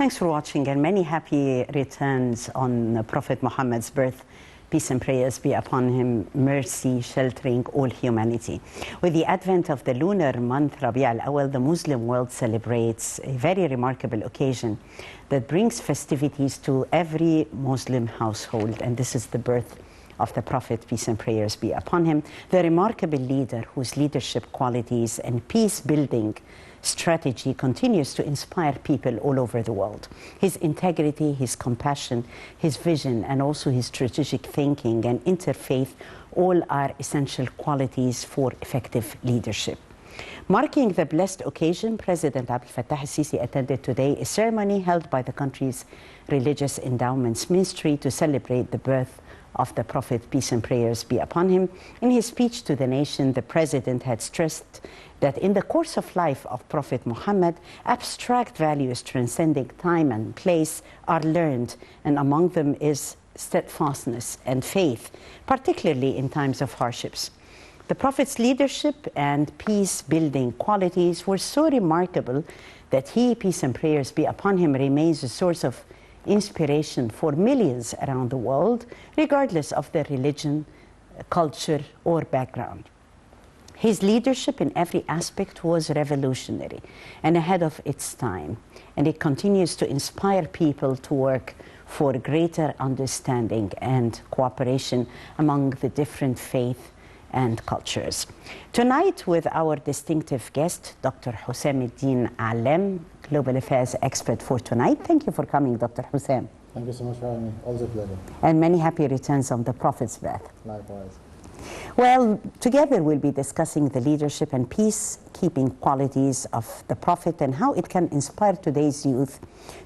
Thanks for watching, and many happy returns on Prophet Muhammad's birth. Peace and prayers be upon him, mercy sheltering all humanity. With the advent of the lunar month Rabi' al-Awwal, the Muslim world celebrates a very remarkable occasion that brings festivities to every Muslim household, and this is the birth of the Prophet, peace and prayers be upon him, the remarkable leader whose leadership qualities and peace-building strategy continues to inspire people all over the world. His integrity, his compassion, his vision, and also his strategic thinking and interfaith, all are essential qualities for effective leadership. Marking the blessed occasion, President Abdel Fattah al-Sisi attended today a ceremony held by the country's Religious Endowments Ministry to celebrate the birth of the Prophet, peace and prayers be upon him. In his speech to the nation, the President had stressed that in the course of life of Prophet Muhammad, abstract values transcending time and place are learned, and among them is steadfastness and faith, particularly in times of hardships. The Prophet's leadership and peace-building qualities were so remarkable that he, peace and prayers be upon him, remains a source of inspiration for millions around the world, regardless of their religion, culture, or background. His leadership in every aspect was revolutionary and ahead of its time, and it continues to inspire people to work for greater understanding and cooperation among the different faiths and cultures. Tonight, with our distinctive guest, Dr. Hossam Allam, Global Affairs expert for tonight. Thank you for coming, Dr. Hossam. Thank you so much for having me. Always a pleasure. And many happy returns on the Prophet's birth. Likewise. Well, together we'll be discussing the leadership and peacekeeping qualities of the Prophet and how it can inspire today's youth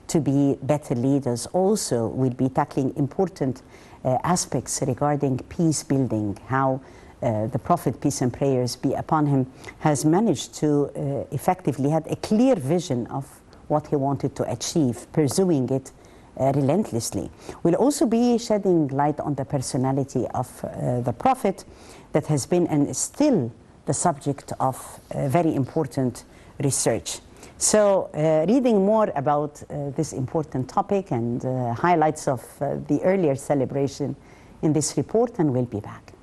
to be better leaders. Also, we'll be tackling important aspects regarding peace building, how the Prophet, peace and prayers be upon him, has managed to effectively had a clear vision of what he wanted to achieve, pursuing it relentlessly. We'll also be shedding light on the personality of the Prophet that has been and is still the subject of very important research. So reading more about this important topic and highlights of the earlier celebration in this report, and we'll be back.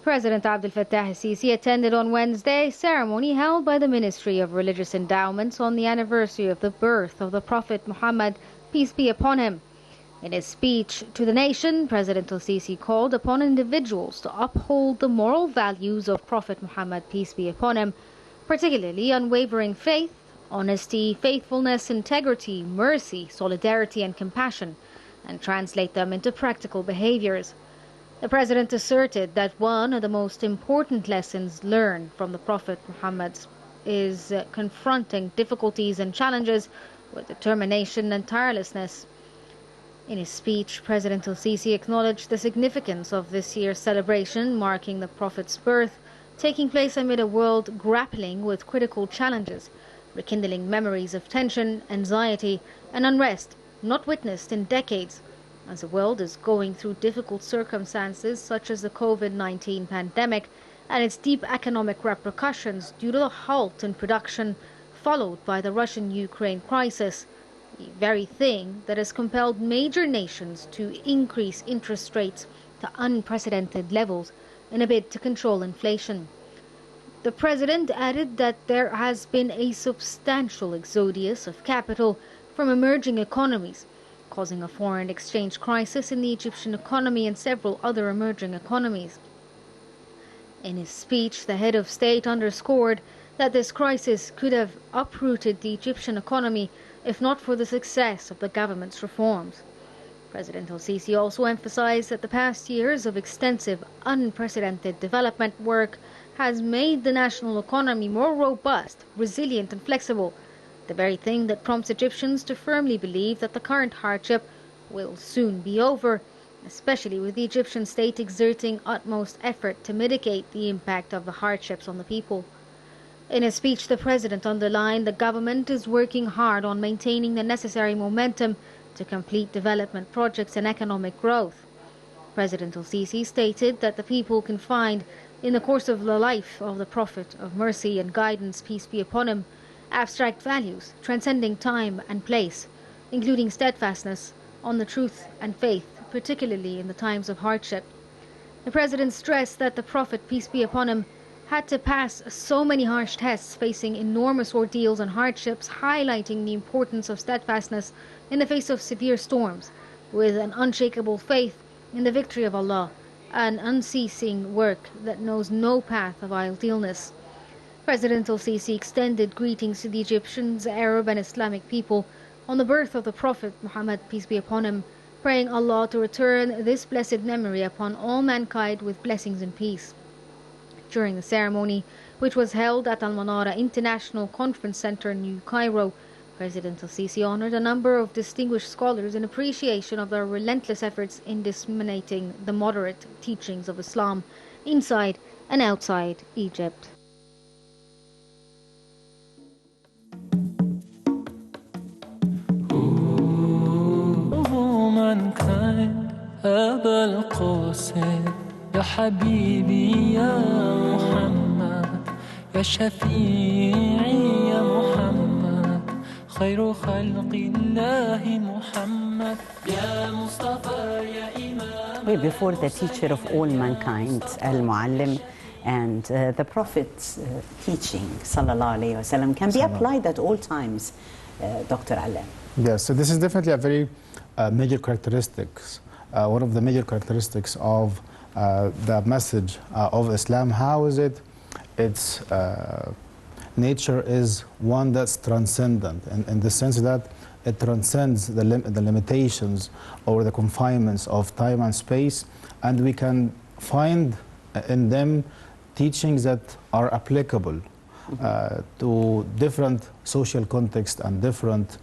President Abdel Fattah al-Sisi attended on Wednesday a ceremony held by the Ministry of Religious Endowments on the anniversary of the birth of the Prophet Muhammad, peace be upon him. In his speech to the nation, President al-Sisi called upon individuals to uphold the moral values of Prophet Muhammad, peace be upon him, particularly unwavering faith, honesty, faithfulness, integrity, mercy, solidarity, and compassion, and translate them into practical behaviors. The President asserted that one of the most important lessons learned from the Prophet Muhammad is confronting difficulties and challenges with determination and tirelessness. In his speech, President al-Sisi acknowledged the significance of this year's celebration marking the Prophet's birth, taking place amid a world grappling with critical challenges, rekindling memories of tension, anxiety, and unrest not witnessed in decades, as the world is going through difficult circumstances such as the COVID-19 pandemic and its deep economic repercussions due to the halt in production followed by the Russian-Ukraine crisis, the very thing that has compelled major nations to increase interest rates to unprecedented levels in a bid to control inflation. The President added that there has been a substantial exodus of capital from emerging economies, causing a foreign exchange crisis in the Egyptian economy and several other emerging economies. In his speech, the head of state underscored that this crisis could have uprooted the Egyptian economy if not for the success of the government's reforms. President al-Sisi also emphasized that the past years of extensive, unprecedented development work has made the national economy more robust, resilient, and flexible, the very thing that prompts Egyptians to firmly believe that the current hardship will soon be over, especially with the Egyptian state exerting utmost effort to mitigate the impact of the hardships on the people. In his speech, the President underlined the government is working hard on maintaining the necessary momentum to complete development projects and economic growth. President al-Sisi stated that the people can find, in the course of the life of the Prophet of mercy and guidance, peace be upon him, abstract values transcending time and place, including steadfastness on the truth and faith, particularly in the times of hardship. The President stressed that the Prophet, peace be upon him, had to pass so many harsh tests, facing enormous ordeals and hardships, highlighting the importance of steadfastness in the face of severe storms, with an unshakable faith in the victory of Allah, an unceasing work that knows no path of idealness. President al-Sisi extended greetings to the Egyptians, Arab and Islamic people on the birth of the Prophet Muhammad, peace be upon him, praying Allah to return this blessed memory upon all mankind with blessings and peace. During the ceremony, which was held at Al-Manara International Conference Center in New Cairo, President al-Sisi honored a number of distinguished scholars in appreciation of their relentless efforts in disseminating the moderate teachings of Islam inside and outside Egypt. mankind أبا القاسم يا حبيبي يا محمد يا شفيعي يا محمد خير خلق الله محمد يا مصطفى يا إمام. Before the teacher of all mankind, Al-Muallim, and the Prophet's teaching, sallallahu alayhi wasallam, can be applied at all times, Dr. Allam. Yes, so this is definitely a very major characteristics, one of the major characteristics of the message of Islam. How is it? Its nature is one that's transcendent, in the sense that it transcends the limitations or the confinements of time and space, and we can find in them teachings that are applicable to different social contexts and different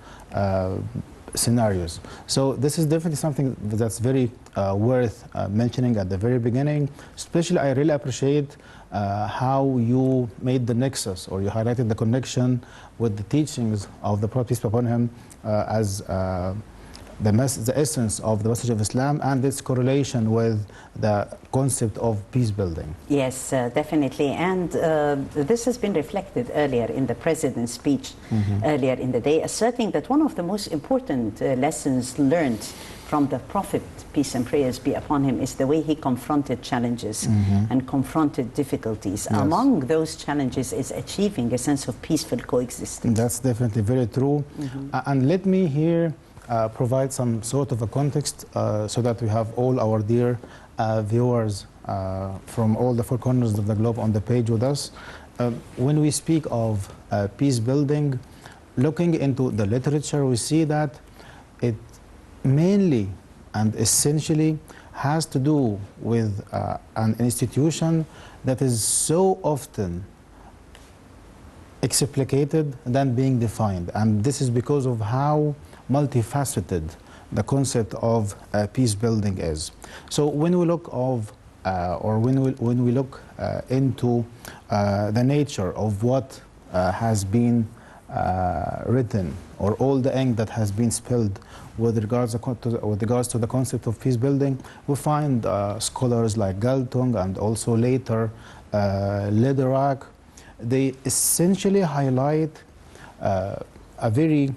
scenarios. So this is definitely something that's very worth mentioning at the very beginning. Especially, I really appreciate how you made the nexus, or you highlighted the connection with the teachings of the Prophet, peace be upon him, as the essence of the message of Islam and its correlation with the concept of peace building. Yes, definitely. And this has been reflected earlier in the President's speech earlier in the day, asserting that one of the most important lessons learned from the Prophet, peace and prayers be upon him, is the way he confronted challenges and confronted difficulties. Yes. Among those challenges is achieving a sense of peaceful coexistence. That's definitely very true. And let me here provide some sort of a context so that we have all our dear viewers from all the four corners of the globe on the page with us. When we speak of peace building, looking into the literature, we see that it mainly and essentially has to do with an institution that is so often explicated than being defined. And this is because of how multifaceted the concept of peace building is. So when we look when we look into the nature of what has been written, or all the ink that has been spilled with regards to the concept of peace building, we find scholars like Galtung and also later Lederach. They essentially highlight a very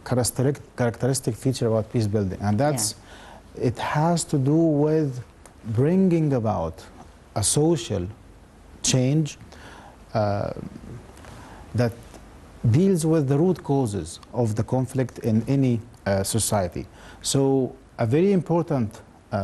characteristic feature about peace building, and that's it has to do with bringing about a social change that deals with the root causes of the conflict in any society. So a very important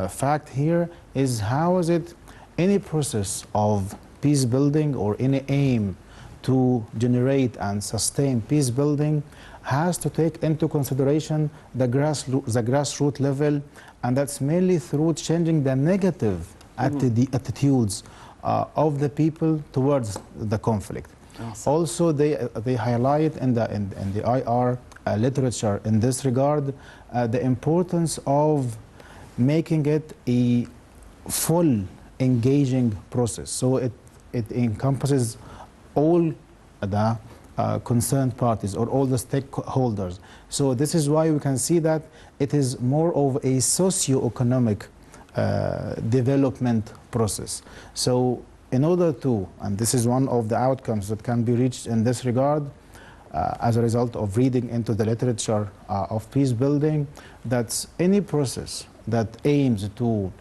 fact here is how is it any process of peace building or any aim to generate and sustain peace building has to take into consideration the grassroots level, and that's mainly through changing the negative attitudes of the people towards the conflict. Yes. Also, they highlight in the IR literature in this regard the importance of making it a full engaging process. So it encompasses all the concerned parties or all the stakeholders. So this is why we can see that it is more of a socio-economic development process. So in order to, and this is one of the outcomes that can be reached in this regard, as a result of reading into the literature of peace building, that any process that aims to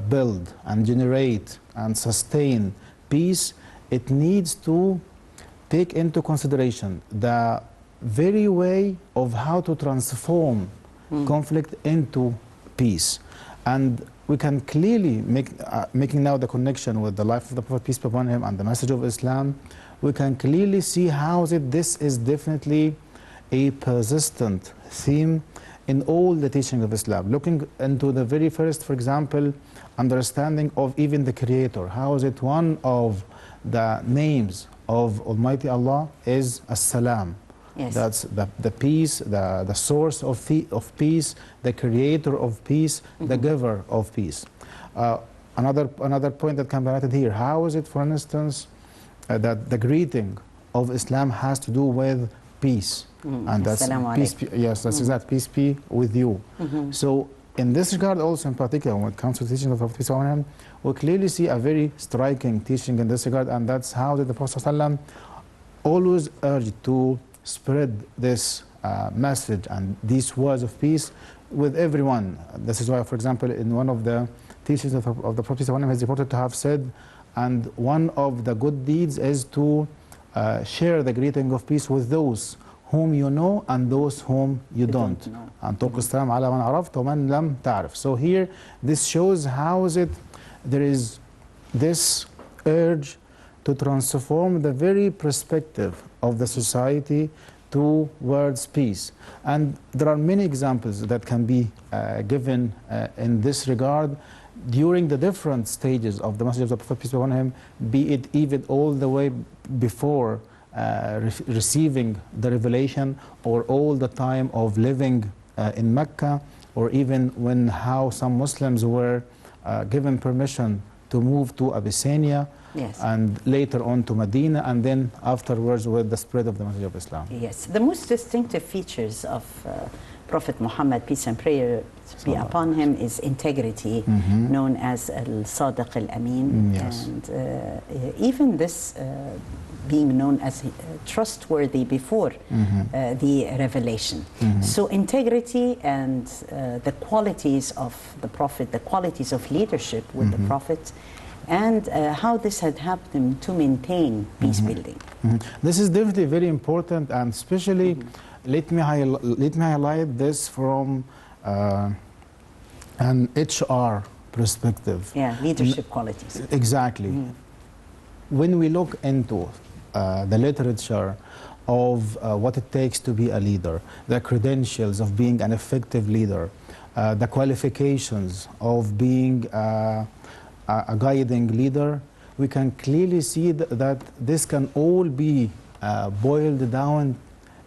build and generate and sustain peace, it needs to take into consideration the very way of how to transform conflict into peace. And we can clearly making now the connection with the life of the Prophet, peace be upon him, and the message of Islam, we can clearly see how this is definitely a persistent theme in all the teaching of Islam. Looking into the very first, for example, understanding of even the Creator, how is it one of the names of Almighty Allah is As-Salam. Yes. That's the peace, the source of peace, the creator of peace, the giver of peace. Another point that can be noted here, how is it, for instance, that the greeting of Islam has to do with peace? And that's peace, yes, that's exact, peace be with you. So in this regard also in particular, when it comes to the teaching of the Prophet, peace be upon him, we clearly see a very striking teaching in this regard, and that's how the Prophet ﷺ always urged to spread this message and these words of peace with everyone. This is why, for example, in one of the teachings of the Prophet ﷺ is reported to have said, and one of the good deeds is to share the greeting of peace with those whom you know and those whom you don't. And السلام على من عرفت ومن لم تعرف. So here, this shows how is it there is this urge to transform the very perspective of the society towards peace. And there are many examples that can be given in this regard during the different stages of the message of the Prophet, peace be upon him, be it even all the way before receiving the revelation, or all the time of living in Mecca, or even when how some Muslims were given permission to move to Abyssinia, yes, and later on to Medina, and then afterwards with the spread of the message of Islam. Yes, the most distinctive features of Prophet Muhammad, peace and prayer be upon him, is integrity, known as Al-Sadiq Al-Amin, yes, and even this being known as trustworthy before the revelation. So integrity and the qualities of the Prophet, the qualities of leadership with the Prophet, and how this had helped them to maintain peace building. This is definitely very important, and especially let me highlight this from an HR perspective. Yeah, leadership qualities. Exactly. When we look into the literature of what it takes to be a leader, the credentials of being an effective leader, the qualifications of being a guiding leader, we can clearly see that this can all be boiled down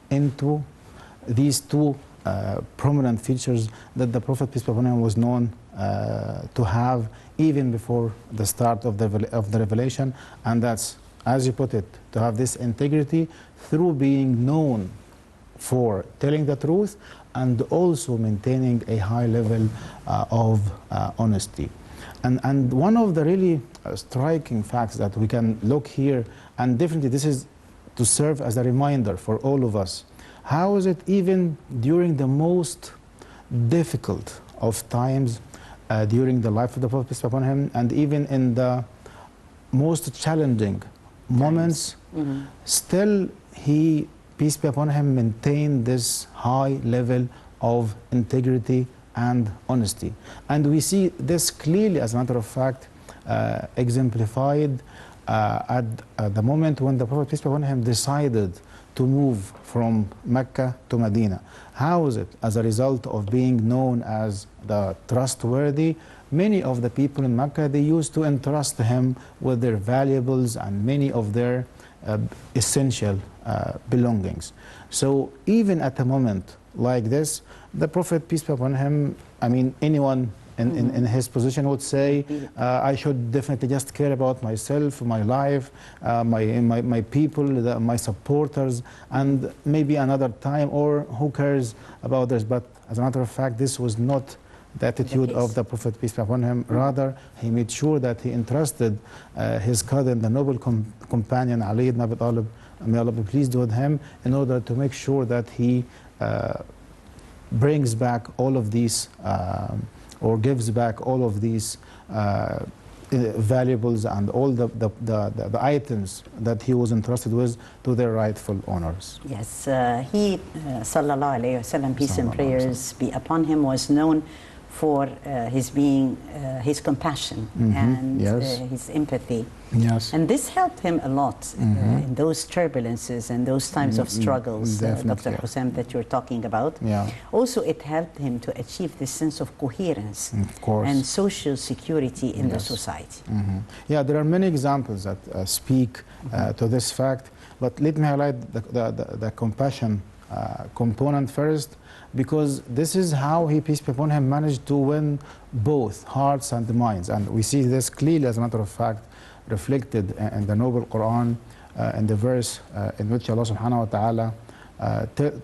into these two prominent features that the Prophet, peace be upon him, was known to have even before the start of the revelation, and that's, as you put it, to have this integrity through being known for telling the truth and also maintaining a high level of honesty. And one of the really striking facts that we can look here, and definitely this is to serve as a reminder for all of us, how is it even during the most difficult of times during the life of the Prophet, peace be upon him, and even in the most challenging moments, still he, peace be upon him, maintained this high level of integrity and honesty. And we see this clearly, as a matter of fact, exemplified at the moment when the Prophet, peace be upon him, decided to move from Mecca to Medina. How is it? As a result of being known as the trustworthy, many of the people in Mecca, they used to entrust him with their valuables and many of their essential belongings. So even at a moment like this, the Prophet, peace be upon him, I mean, anyone in his position would say, I should definitely just care about myself, my life, my people, my supporters, and maybe another time, or who cares about this? But as a matter of fact, this was not the attitude of the Prophet, peace be upon him. Rather, he made sure that he entrusted his cousin, the noble companion Ali ibn Abi Talib, may Allah be pleased with him, in order to make sure that he brings back all of these or gives back all of these valuables and all the items that he was entrusted with to their rightful owners. Yes, he, sallallahu alayhi wa sallam, peace and prayers be upon him, was known for his compassion and his empathy. Yes. And this helped him a lot in those turbulences and those times of struggles, Dr. Hossam, that you're talking about. Yeah. Also, it helped him to achieve this sense of coherence Of course. and social security in the society. Yeah, there are many examples that speak to this fact, but let me highlight the compassion component first, because this is how he, peace be upon him, managed to win both hearts and minds. And we see this clearly, as a matter of fact, reflected in the Noble Quran, in the verse in which Allah subhanahu wa ta'ala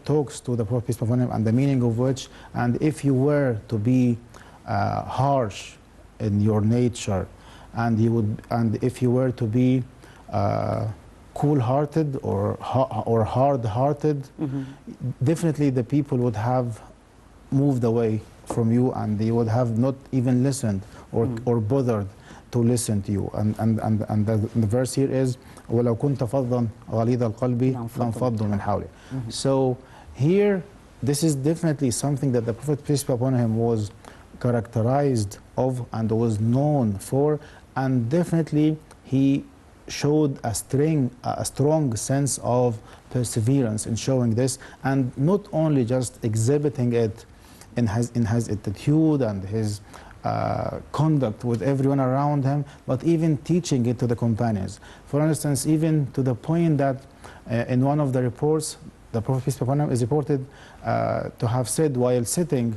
talks to the Prophet, peace be upon him, and the meaning of which, and if you were to be harsh in your nature, and if you were to be cool-hearted or hard-hearted, definitely the people would have moved away from you, and they would have not even listened or bothered to listen to you. And the verse here is وَلَوْ كُنْتَ فَضًّا غَلِيظَ الْقَلْبِ لَانْفَضُّوا مِنْ حَوْلِكَ. So here, this is definitely something that the Prophet, peace be upon him, was characterized of and was known for, and definitely he showed a strong sense of perseverance in showing this, and not only just exhibiting it in his attitude and his conduct with everyone around him, but even teaching it to the companions. For instance, even to the point that in one of the reports, the Prophet, peace be upon him, is reported to have said while sitting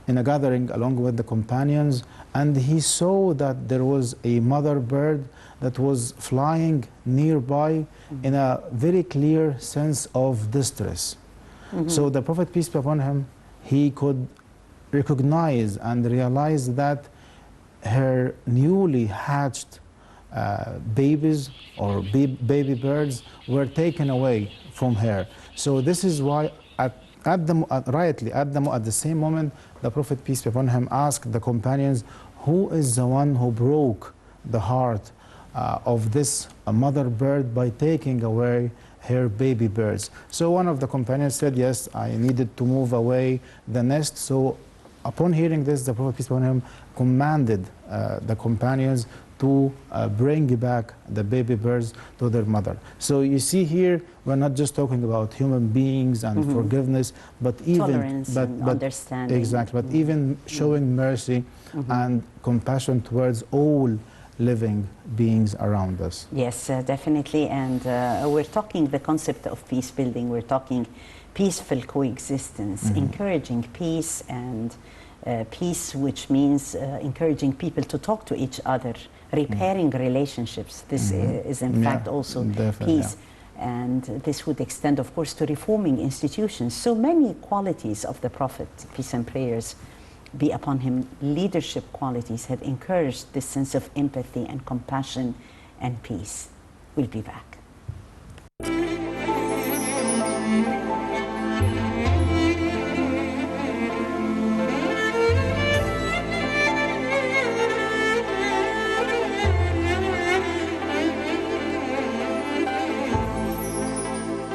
in a gathering along with the companions, and he saw that there was a mother bird that was flying nearby in a very clear sense of distress. So the Prophet, peace be upon him, he could recognize and realize that her newly hatched babies or baby birds were taken away from her. So this is why at the same moment, the Prophet, peace be upon him, asked the companions, who is the one who broke the heart of this mother bird by taking away her baby birds? So one of the companions said, yes, I needed to move away the nest. So upon hearing this, the Prophet, peace be upon him, commanded the companions to bring back the baby birds to their mother. So you see here, we're not just talking about human beings and forgiveness, but even tolerance and understanding. Exactly, but even showing mercy and compassion towards all living beings around us. Yes, definitely. And we're talking the concept of peace building. We're talking peaceful coexistence, encouraging peace, and peace, which means encouraging people to talk to each other, repairing relationships. This is in fact also peace. And this would extend, of course, to reforming institutions. So many qualities of the Prophet, peace and prayers be upon him, leadership qualities, had encouraged this sense of empathy and compassion and peace. We'll be back.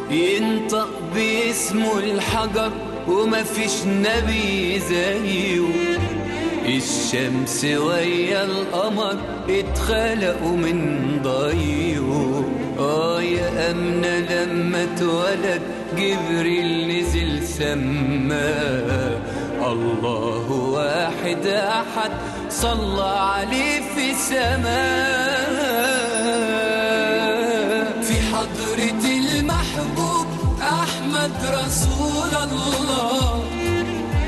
ينطق باسمه الحجر وما فيش نبي زيه، الشمس ويا القمر اتخلقوا من ضيه. يا أمنة لما اتولد جبريل نزل سما، الله واحد أحد صلى عليه في السماء، في حضرة المحبوب أحمد رسول الله،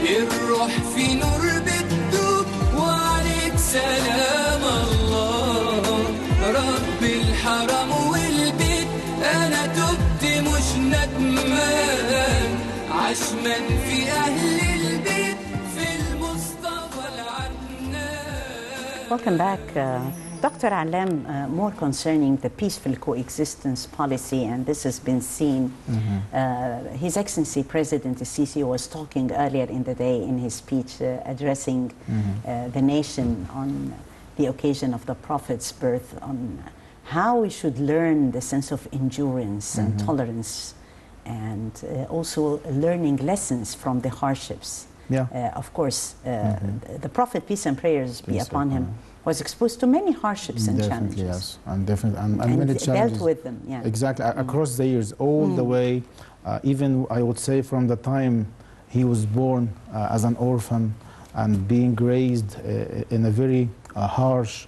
الروح في نور بتدوب وعليك سلام الله، رب الحرم والبيت أنا تبت مش ندمان، عشمان في أهل البيت في المصطفى العدنان. Welcome back. Dr. Allam, more concerning the peaceful coexistence policy, and this has been seen. His Excellency President Sisi was talking earlier in the day in his speech addressing the nation on the occasion of the Prophet's birth, on how we should learn the sense of endurance and tolerance, and also learning lessons from the hardships. Of course, the Prophet, peace and prayers be upon him, was exposed to many hardships and challenges. Yes, and definitely, and many challenges. Dealt with them, Exactly, across the years, all the way, even I would say from the time he was born as an orphan and being raised in a very harsh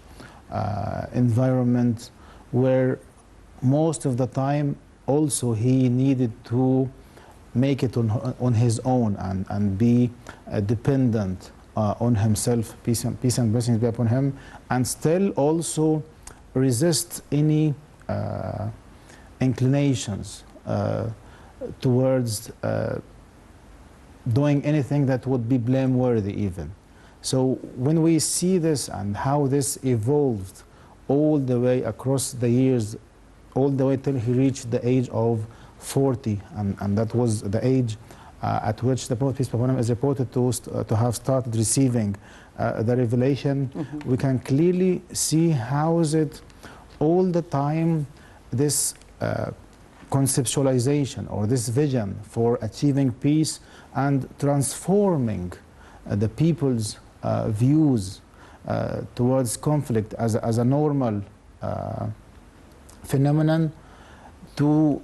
environment where most of the time also he needed to make it on his own and be dependent on himself, peace and blessings be upon him, and still also resist any inclinations towards doing anything that would be blameworthy even. So when we see this and how this evolved all the way across the years, all the way till he reached the age of 40, and that was the age at which the Prophet, peace be upon him, is reported to have started receiving the revelation, we can clearly see how is it all the time this conceptualization or this vision for achieving peace and transforming the people's views towards conflict as a normal phenomenon, to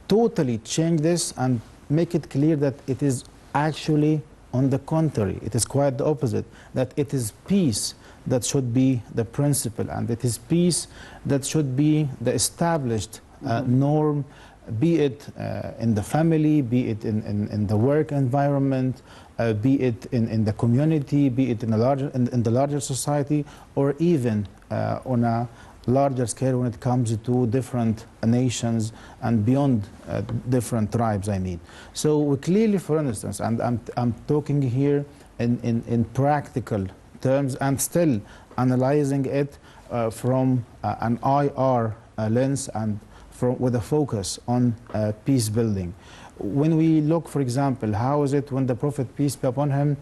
totally change this and make it clear that it is actually on the contrary. It is quite the opposite, that it is peace that should be the principle, and it is peace that should be the established norm, be it in the family, be it in the work environment, be it in the community, be it in the larger society, or even on a larger scale when it comes to different nations and beyond different tribes, I mean. So we clearly, for instance, and I'm talking here in practical terms and still analyzing it from an IR lens and with a focus on peace building. When we look, for example, how is it when the Prophet, peace be upon him,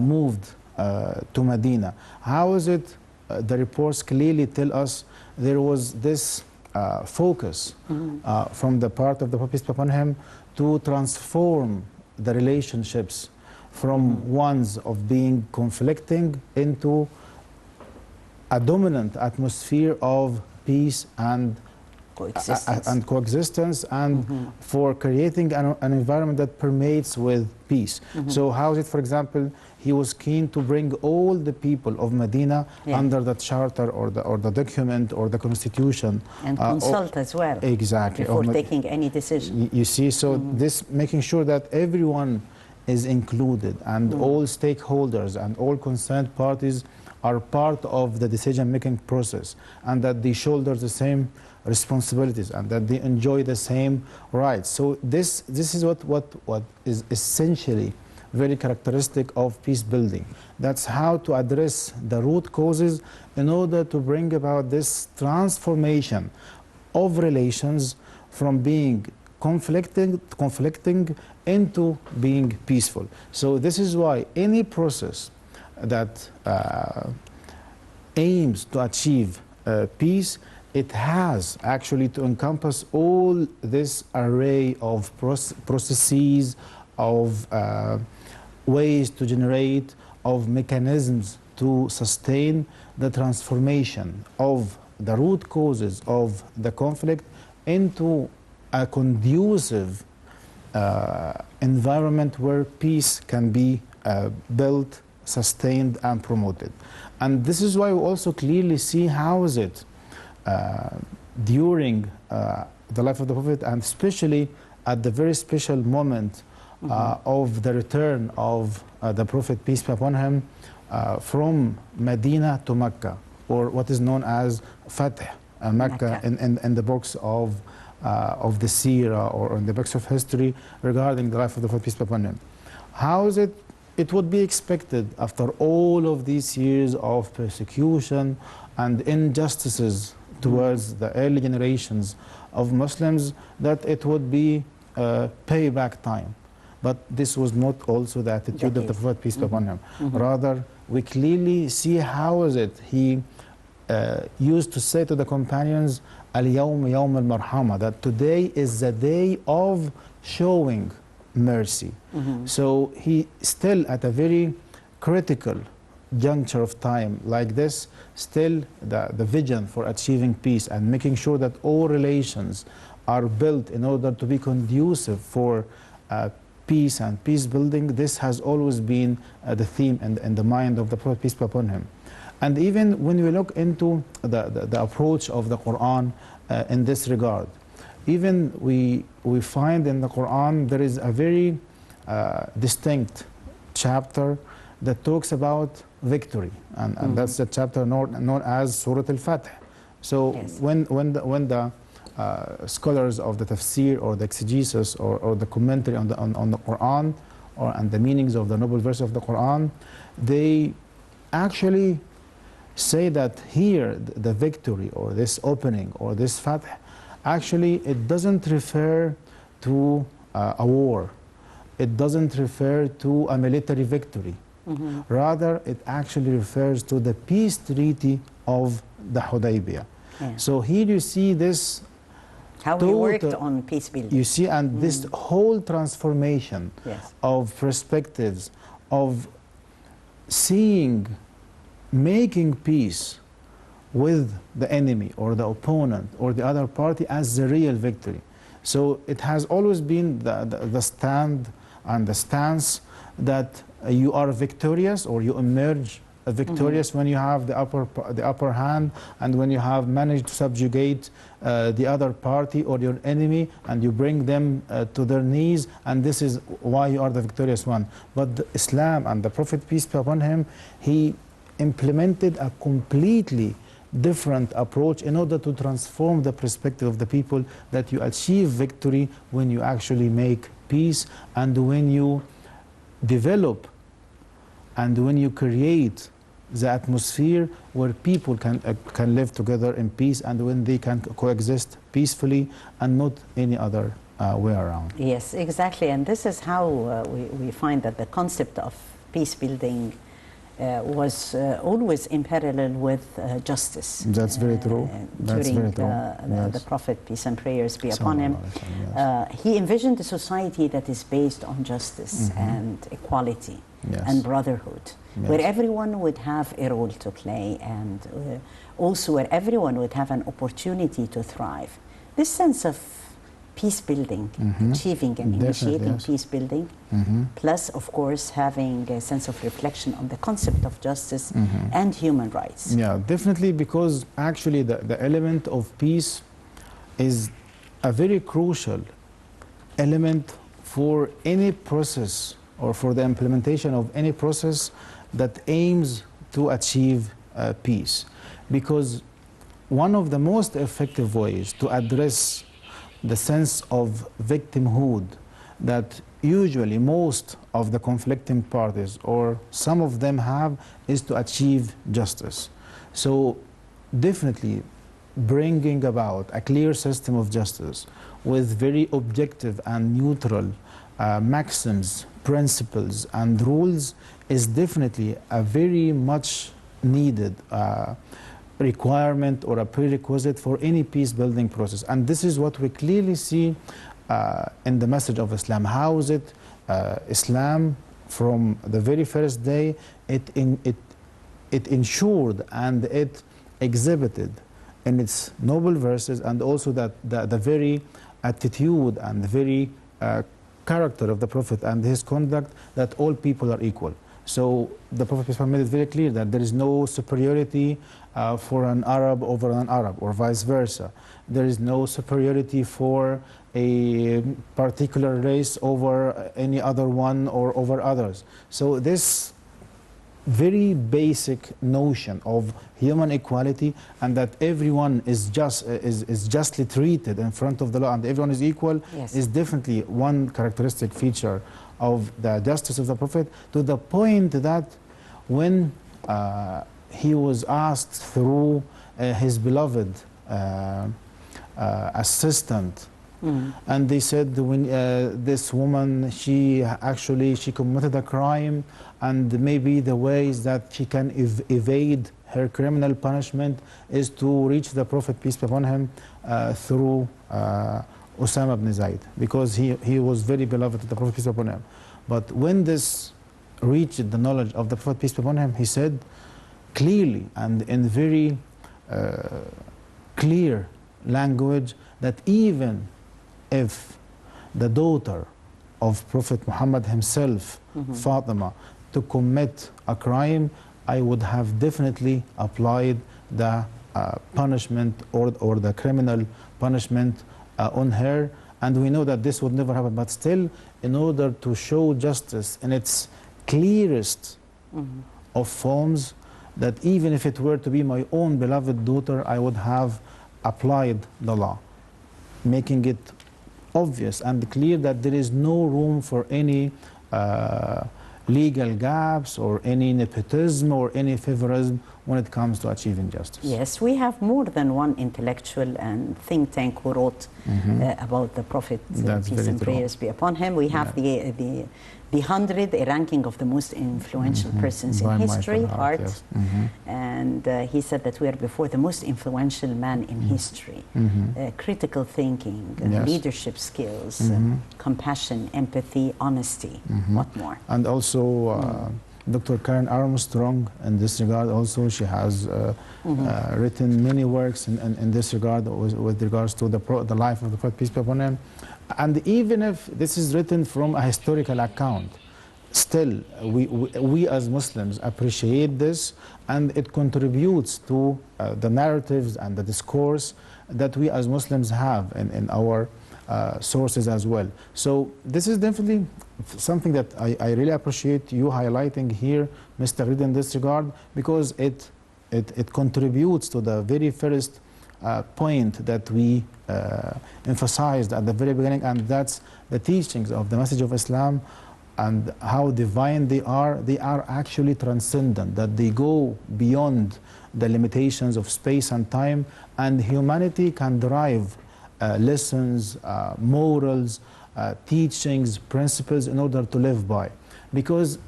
moved to Medina? How is it the reports clearly tell us there was this focus from the part of the Prophet, peace be upon him, to transform the relationships from ones of being conflicting into a dominant atmosphere of peace and coexistence, and for creating an environment that permeates with peace. So how is it, for example, he was keen to bring all the people of Medina under the charter or the document or the constitution. And consult as well. Exactly. Before taking any decision. You see, so this making sure that everyone is included and all stakeholders and all concerned parties are part of the decision-making process, and that they shoulder the same responsibilities and that they enjoy the same rights. So this is what is essentially very characteristic of peace building. That's how to address the root causes in order to bring about this transformation of relations from being conflicting into being peaceful. So this is why any process that aims to achieve peace, it has actually to encompass all this array of processes, of ways to generate, of mechanisms to sustain the transformation of the root causes of the conflict into a conducive environment where peace can be built, sustained, and promoted. And this is why we also clearly see how is it during the life of the Prophet, and especially at the very special moment of the return of the Prophet, peace be upon him, from Medina to Mecca, or what is known as Fath Mecca in the books of the Seerah or in the books of history regarding the life of the Prophet, peace be upon him. How is it it would be expected after all of these years of persecution and injustices towards the early generations of Muslims that it would be payback time. But this was not also the attitude of the Prophet, peace be upon him. Rather, we clearly see how is it he used to say to the companions, Al-Yawm Yawm al-Marhama, that today is the day of showing mercy. So he still at a very critical juncture of time like this, still the vision for achieving peace and making sure that all relations are built in order to be conducive for peace and peace building, this has always been the theme and the mind of the Prophet, peace be upon him. And even when we look into the approach of the Quran in this regard, even we find in the Quran there is a very distinct chapter that talks about victory, and that's the chapter known as Surah Al-Fatih. So Yes. when the scholars of the tafsir or the exegesis or the commentary on the Quran and the meanings of the noble verse of the Quran, they actually say that here the victory or this opening or this fath, actually it doesn't refer to a war. It doesn't refer to a military victory. Rather, it actually refers to the peace treaty of the Hudaybiyah. Yeah. So here you see this How he worked on peace building. you see, and this whole transformation Yes. of perspectives, of seeing, making peace with the enemy or the opponent or the other party as the real victory. So it has always been the stand and the stance that you are victorious or you emerge victorious when you have the upper hand and when you have managed to subjugate the other party or your enemy and you bring them to their knees, and this is why you are the victorious one. But Islam and the Prophet, peace be upon him, he implemented a completely different approach in order to transform the perspective of the people, that you achieve victory when you actually make peace and when you develop and when you create the atmosphere where people can live together in peace and when they can coexist peacefully and not any other way around. Yes, exactly. And this is how we find that the concept of peace building was always in parallel with justice. That's very true. That's during very true. the Prophet, peace and prayers be upon him, Yes. he envisioned a society that is based on justice and equality and brotherhood, where everyone would have a role to play and also where everyone would have an opportunity to thrive. This sense of peace building, achieving and initiating peace building, plus of course having a sense of reflection on the concept of justice and human rights. Yeah, definitely, because actually the element of peace is a very crucial element for any process or for the implementation of any process that aims to achieve peace. Because one of the most effective ways to address the sense of victimhood that usually most of the conflicting parties or some of them have is to achieve justice. So definitely bringing about a clear system of justice with very objective and neutral maxims, principles and rules is definitely a very much needed requirement or a prerequisite for any peace building process. And this is what we clearly see in the message of Islam. How is it Islam from the very first day it ensured and it exhibited in its noble verses and also that the very attitude and the very character of the Prophet and his conduct, that all people are equal. So the Prophet made it very clear that there is no superiority for an Arab over an Arab or vice versa. There is no superiority for a particular race over any other one or over others. So this very basic notion of human equality and that everyone is justly treated in front of the law and everyone is equal is definitely one characteristic feature of the justice of the Prophet, to the point that when he was asked through his beloved assistant, and they said, when this woman, she committed a crime, and maybe the ways that she can evade her criminal punishment is to reach the Prophet, peace be upon him, through Osama ibn Zayd, because he was very beloved to the Prophet, peace be upon him. But when this reached the knowledge of the Prophet, peace be upon him, he said clearly and in very clear language that even if the daughter of Prophet Muhammad himself, Fatima, to commit a crime, I would have definitely applied the punishment or the criminal punishment on her. And we know that this would never happen, but still, in order to show justice in its clearest of forms, that even if it were to be my own beloved daughter, I would have applied the law, making it obvious and clear that there is no room for any legal gaps or any nepotism or any favorism when it comes to achieving justice. Yes, we have more than one intellectual and think tank who wrote about the Prophet, peace and prayers be upon him. We have the 100, a ranking of the most influential persons in history, Hart, yes. And he said that we are before the most influential man in history. Critical thinking, Yes. leadership skills, compassion, empathy, honesty, what more? And also Dr. Karen Armstrong, in this regard also, she has written many works in this regard with regards to the life of the Prophet, peace be upon him. And even if this is written from a historical account, still we as Muslims appreciate this, and it contributes to the narratives and the discourse that we as Muslims have in our sources as well. So this is definitely something that I really appreciate you highlighting here, Mr. Reed, in this regard, because it contributes to the very first point that we emphasized at the very beginning, and that's the teachings of the message of Islam and how divine they are. They are actually transcendent, that they go beyond the limitations of space and time, and humanity can derive lessons, morals, teachings, principles in order to live by. Because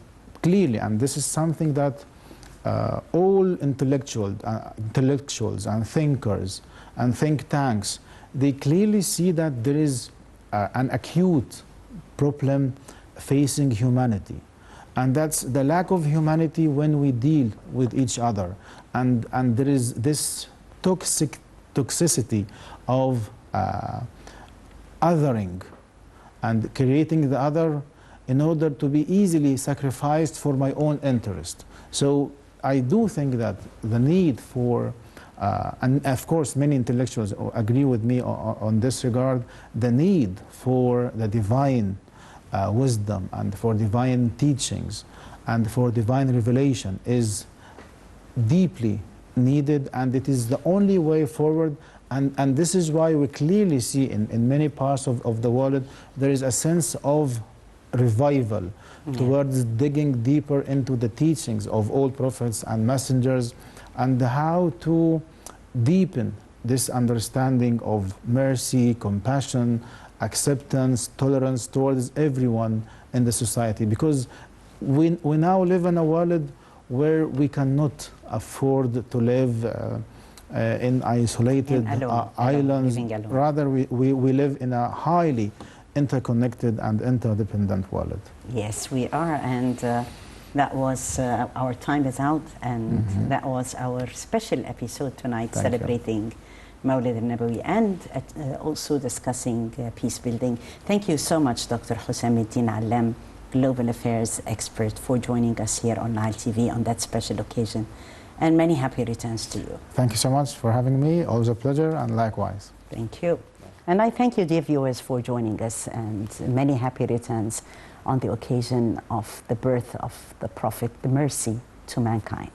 clearly, and this is something that all intellectuals and thinkers and think tanks, they clearly see that there is an acute problem facing humanity, and that's the lack of humanity when we deal with each other, and there is this toxicity of othering and creating the other in order to be easily sacrificed for my own interest. So I do think that the need for, and of course many intellectuals agree with me on this regard, the need for the divine wisdom and for divine teachings and for divine revelation is deeply needed, and it is the only way forward. And this is why we clearly see in many parts of the world there is a sense of revival towards digging deeper into the teachings of all prophets and messengers, and how to deepen this understanding of mercy, compassion, acceptance, tolerance towards everyone in the society. Because we now live in a world where we cannot afford to live in isolated islands. Rather, we live in a highly interconnected and interdependent world. Yes, we are, and that was our time is out, and that was our special episode tonight, celebrating Mawlid al-Nabawi and also discussing peace building. Thank you so much, Dr. Hossam Allam, Global Affairs expert, for joining us here on Nile TV on that special occasion. And many happy returns to you. Thank you so much for having me. Always a pleasure, and likewise. Thank you. And I thank you, dear viewers, for joining us, and many happy returns on the occasion of the birth of the Prophet, the mercy to mankind.